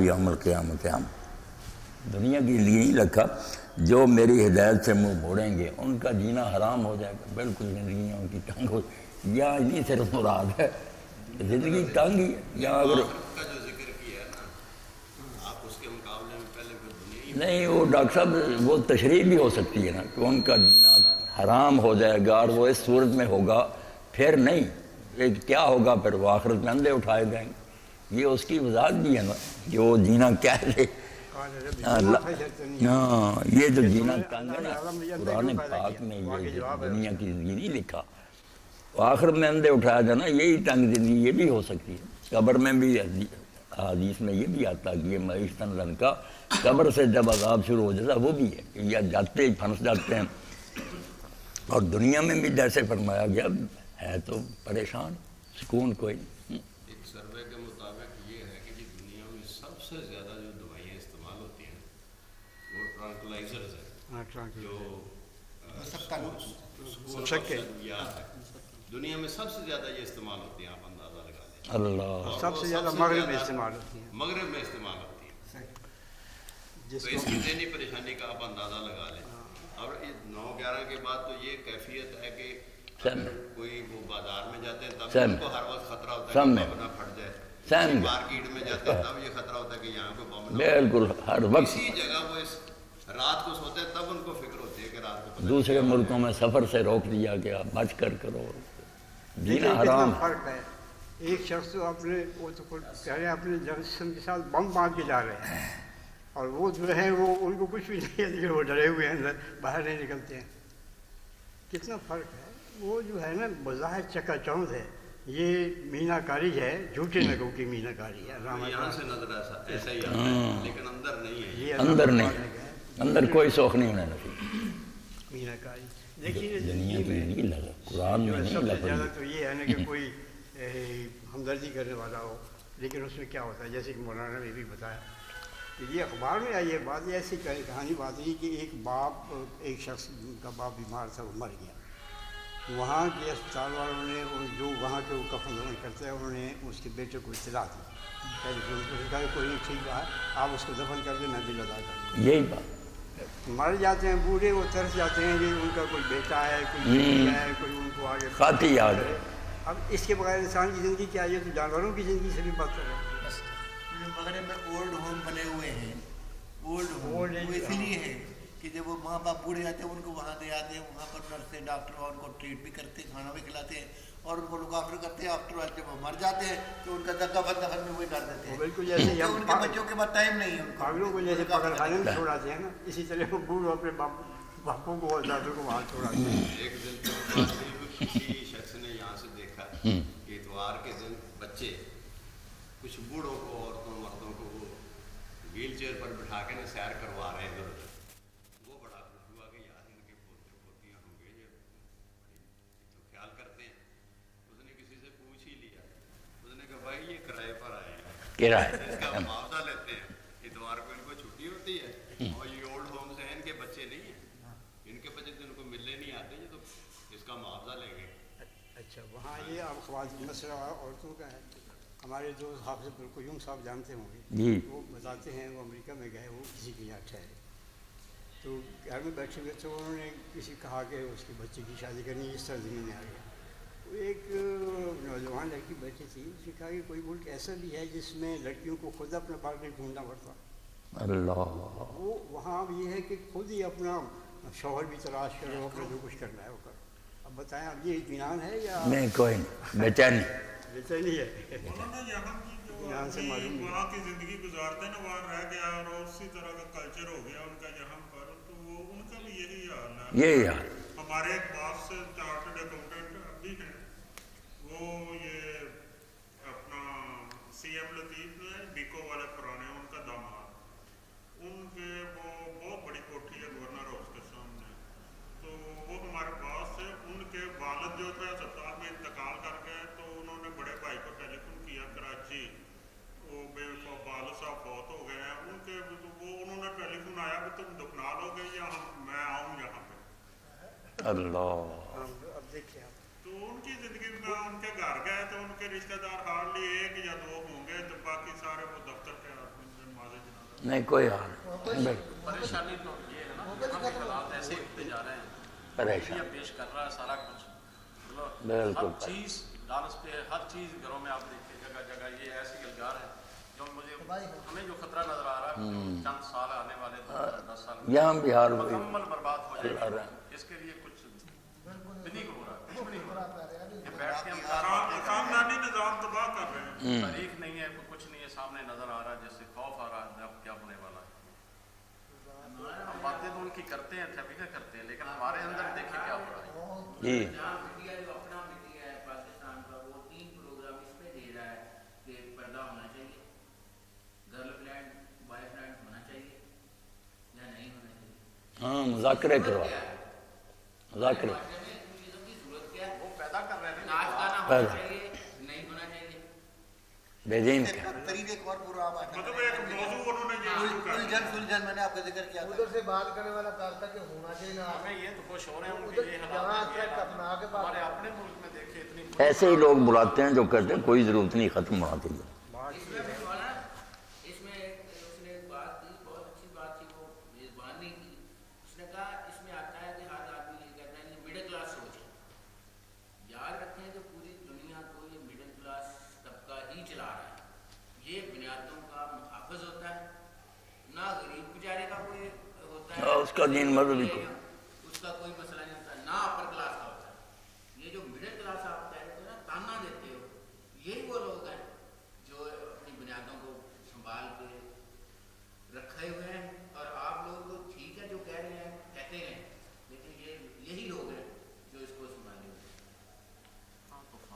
یوم القیامت ہم دنیا کے لیے نہیں رکھا، جو میری ہدایت سے منہ موڑیں گے ان کا جینا حرام ہو جائے گا، بالکل زندگیاں ان کی تنگ ہو. یا نہیں صرف مراد ہے زندگی تنگ ہی ہے. یا اگر کا جو ذکر کیا ہے نا آپ اس کے مقابلے میں پہلے پھر دنیا ہی نہیں، وہ ڈاکٹر صاحب وہ تشریح بھی ہو سکتی ہے نا کہ ان کا جینا حرام ہو جائے گا اور وہ اس صورت میں ہوگا، پھر نہیں کیا ہوگا، پھر وہ آخرت میں اندھے اٹھائے جائیں گے. یہ اس کی وضاحت بھی ہے نا کہ وہ جینا کیا ہے. ہاں یہ جو جینا تنگ ہے نا قرآن پاک میں یہ دنیا کی زندگی نہیں لکھا، آخر میں اندھے اٹھایا جانا یہی تنگ زندگی یہ بھی ہو سکتی ہے. قبر میں بھی حدیث میں یہ بھی آتا کہ یہ معیشتاً لنکا، قبر سے جب عذاب شروع ہو جاتا وہ بھی ہے کہ یا جاتے ہی پھنس جاتے ہیں. اور دنیا میں بھی جیسے فرمایا گیا ہے تو پریشان، سکون کوئی نہیں. ایک سروے کے مطابق یہ ہے کہ جی دنیا میں سب سے زیادہ جو دوائیاں استعمال ہوتی ہیں وہ ٹرانکلائزرز ہیں، جو دنیا میں سب سے زیادہ یہ استعمال ہوتی ہیں. آپ اندازہ لگا لیں اللہ سب سے زیادہ مغرب میں استعمال ہوتی ہیں. مغرب میں استعمال ہوتی ہیں، تو اس کی ذہنی پریشانی کا آپ اندازہ لگا لیں. اور 9-11 کے بعد تو یہ کیفیت ہے کہ اگر کوئی وہ بازار میں جاتے ہیں تب ان کو ہر وقت خطرہ ہوتا ہے کہ بم نہ پھٹ جائے، مارکیٹ میں جاتے ہیں تب یہ خطرہ ہوتا ہے کہ یہاں کوئی بم نہ بالکل ہر وقت اسی جگہ وہ اس رات کو سوتے ہیں تب ان کو فکر ہوتی ہے کہ رات کو دوسرے ملکوں میں سفر سے روک دیا گیا، بچ کر کرو، جینا حرام. فرق ہے، ایک شخص تو اپنے وہ تو کہہ رہے ہیں اپنے جسم کے ساتھ بم باندھ کے جا رہے ہیں، اور وہ جو ہے وہ ان کو کچھ بھی نہیں ہے لیکن وہ ڈرے ہوئے ہیں، باہر نہیں نکلتے ہیں. کتنا فرق ہے. وہ جو ہے نا بظاہر چکا چوندھ ہے، یہ مینا کاری ہے، جھوٹے نگوں کی مینا کاری ہے. یہاں سے نظر ایسا ہی آتا ہے لیکن اندر نہیں ہے. یہ اندر نہیں، اندر کوئی شوق نہیں ہونے لگی. مینا کاری دیکھیے دنیا کی نہیں لگا، قرآن میں نہیں سب سے لگا. زیادہ تو یہ ہے نا کہ کوئی ہمدردی کرنے والا ہو، لیکن اس میں کیا ہوتا ہے جیسے کہ مولانا نے بھی بتایا کہ یہ اخبار میں آئی ہے بات، یہ ایسی کہانی بات ہے کہ ایک باپ، ایک شخص کا باپ بیمار تھا، وہ مر گیا. وہاں کے اسپتال والوں نے جو وہاں کے وہ کفن دفن کرتے ہیں انہوں نے اس کے بیٹے کو اطلاع دی، کہا کہ کوئی نہیں ٹھیک ہے آپ اس کو دفن کر دیں میں بل ادا کر دوں. یہی بات مر جاتے ہیں بوڑھے، وہ ترس جاتے ہیں کہ ان کا کوئی بیٹا ہے، کوئی بیٹی ہے، کوئی ان کو آگے خاطی یاد ہے. اب اس کے بغیر انسان کی زندگی کیا ہے؟ تو جانوروں کی زندگی سے بھی بات کر رہے ہیں. مغرب میں اولڈ ہوم بنے ہوئے ہیں، اولڈ ہوم وہ اس لیے ہے کہ جب وہ ماں باپ بوڑھے جاتے ہیں ان کو وہاں لے آتے ہیں، وہاں پر نرسیں ڈاکٹر ان کو ٹریٹ بھی کرتے ہیں، کھانا بھی کھلاتے ہیں اور ان کو لوک آفٹر کرتے ہیں. آفٹر جب وہ مر جاتے ہیں تو ان کا دفن میں وہی کر دیتے ہیں. بالکل جیسے ان کے بچوں کے بعد ٹائم نہیں ہے، پاگلوں کو جیسے پکڑ خانے میں چھوڑاتے ہیں نا، اسی طرح وہ بوڑھوں اپنے باپوں کو اور دادوں کو وہاں چھوڑاتے ہیں. ایک دن کسی شخص نے یہاں سے دیکھا کہ اتوار کے دن بچے کچھ بوڑھوں کو، عورتوں مردوں کو وہ ویل چیئر پر بٹھا کے نا سیر کروا رہے ہیں ادھر ادھر. وہ بڑا خوش ہوا کہ یار ان کے پوتے پوتیاں ہوں گے، یہ تو خیال کرتے ہیں. اس نے کسی سے پوچھ ہی لیا، اس نے کہا بھائی یہ کرائے پر آئے ہیں، کرایہ اس کا معاوضہ لیتے ہیں. اتوار کو ان کو چھٹی ہوتی ہے اور یہ اولڈ ہومز ہیں، ان کے بچے نہیں ہیں، ان کے بچے تو ان کو ملنے نہیں آتے، یہ تو اس کا معاوضہ لیں گے. اچھا وہاں یہ اب خواتین مسئلہ عورتوں کا ہے. ہمارے دوست حافظ القیوم صاحب جانتے ہوں گے، وہ بتاتے ہیں وہ امریکہ میں گئے، وہ کسی کے یہاں ٹھہرے تو گھر میں بیٹھے ہوئے تو انہوں نے کسی کہا کہ اس کے بچے کی شادی کرنی، اس طرح زمین میں آ گیا. ایک نوجوان لڑکی بیٹھی تھی، اس نے کہا کہ کوئی ملک ایسا بھی ہے جس میں لڑکیوں کو خود اپنا پارٹنر ڈھونڈنا پڑتا. اللہ وہ وہاں یہ ہے کہ خود ہی اپنا شوہر بھی تلاش کرو، اپنا جو کچھ کرنا ہے وہ کرو. اب بتائیں اب یہ اطمینان ہے یا نہیں؟ کوئی نہیں، بیچینی بےچینی ہے. انہوں نے یہاں کی جو یہاں سے معلوم وہاں کی زندگی گزارتے ہیں نا، وہاں رہ گیا اور اسی طرح کا کلچر ہو گیا ان کا یہاں پر، تو وہ ان کا بھی یہی حال ہے. یہی حال. ہمارے ایک باس چارٹرڈ اکاؤنٹنٹ ابھی ہیں، وہ یہ اپنا سی ایم لطیف نے بیکو والے پرانے ان کا داماد، ان کے وہ بہت بڑی کوٹھی ہے گورنر ہاؤس کے سامنے. تو وہ ہمارے پاس سے ان کے والد جو تھے اسپتال میں انتقال کر گئے، تو انہوں نے بڑے بھائی کو ٹیلی فون کیا کراچی، وہ والد صاحب فوت ہو گئے ہیں ان کے، وہ انہوں نے ٹیلی فون آیا کہ تم دفنا لو گے یا میں آؤں یہاں پہ. اللہ اب دیکھیں آپ تو ان کی زندگی میں ان کے گھر گئے تو ان کے رشتہ دار ہارڈلی 1 یا 2 ہوں گے، تو باقی سارے وہ دفتر کے آدمی نہیں کوئی حال نہیں، پریشانی تو یہ ہے نا ہم حالات ایسے ہی ہوتے جا رہے ہیں، پریشان یہ پیش کر رہا ہے سارا کچھ، بالکل ہر چیز ڈانس پہ، ہر چیز گھروں میں آپ دیکھیں جگہ جگہ یہ ایسی گلزار ہے جو مجھے ہمیں جو خطرہ نظر آ رہا ہے چند سال آنے والے 10 سال میں یہاں بہار مکمل برباد ہو جائے اللہ گا. رحم. اس کے لیے کچھ نہیں ہو رہا، کچھ بھی نہیں ہو رہا. یہ بیٹھ کے ہم خاندانی نظام تباہ کر رہے ہیں. تاریخ نہیں ہے، کچھ نہیں ہے، سامنے نظر آ رہا ہے، جیسے خوف آ رہا ہے اب کیا ہونے والا ہے. ہم باتیں تو ان کی کرتے ہیں، ٹھیک کرتے ہیں، لیکن ہمارے اندر دیکھیں کیا ہو رہا ہے. جی جہاں میڈیا جو اپنا میڈیا ہے پاکستان کا، وہ 3 پروگرام اس پہ دے رہا ہے کہ پردہ ہونا چاہیے، گرل فرینڈ بوائے فرینڈ ہونا چاہیے یا نہیں ہونا چاہیے. ہاں مذاکرے کروا مذاکرے ان چیزوں کی ضرورت کیا ہے؟ وہ پیدا کر رہے ہیں ناچ گانا ہونا چاہیے نہیں ہونا چاہیے. بیدین اس کا ترین ایک اور پروگرام آتا مطلب ایک موضوع انہوں نے یہ شروع کر سلجھن میں نے آپ کا ذکر کیا تھا. ادھر سے بات کرنے والا کہا تھا کہ ہونا چاہیے نہ ہمیں یہ تو خوش ہو رہے ہیں ان کے یہ حالات ہیں. ہمارے اپنے ملک میں دیکھیں اتنی ایسے ہی لوگ بلاتے ہیں جو کہتے ہیں کوئی ضرورت نہیں، ختم ہونا چاہیے. اس میں بھی مولانا اس میں اس نے ایک بات کی، بہت اچھی بات تھی، وہ میزبان نے کی. اس نے کہا اس میں آتا ہے کہ ہر آدمی یہ کہتا ہے یہ مڈل کلاس سوچ ہے. یاد رکھیں کہ پوری دنیا کو یہ مڈل کلاس طبقہ ہی چلا رہا ہے. یہ بنیادوں کا محافظ ہوتا ہے، نہ غریب بیچارے کا کوئی ہوتا ہے، اس کا دین مذہبی کو اس کا کوئی مسئلہ نہیں ہوتا، نہ اپر کلاس کا ہوتا ہے. یہ جو مڈل کلاس آپ کہتے ہو نا، تانا دیتے ہو، یہی وہ لوگ ہیں جو اپنی بنیادوں کو سنبھال کے رکھے ہوئے